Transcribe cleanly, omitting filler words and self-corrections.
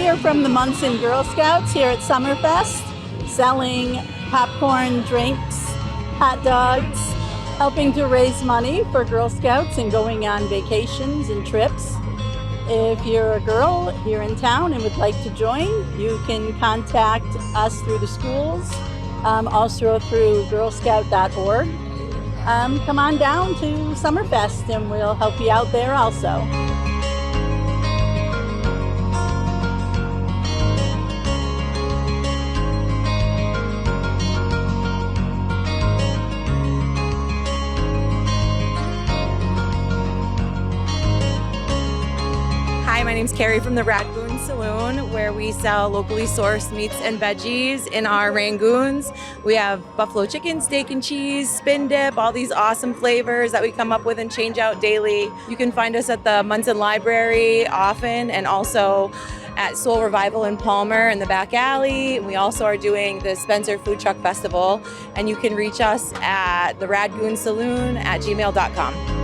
We are from the Monson Girls Scouts here at Summerfest, selling popcorn, drinks, hot dogs, helping to raise money for Girl Scouts and going on vacations and trips. If you're a girl here in town and would like to join, you can contact us through the schools, also through girlscout.org. Come on down to Summerfest and we'll help you out there also. Hi, my name's Carrie from the RAD-goon Saloon, where we sell locally sourced meats and veggies in our rangoons. We have buffalo chicken, steak and cheese, spin dip, all these awesome flavors that we come up with and change out daily. You can find us at the Monson Library often, and also at Soul Revival in Palmer in the back alley. We also are doing the Spencer Food Truck Festival, and you can reach us at the RAD-goon Saloon at gmail.com.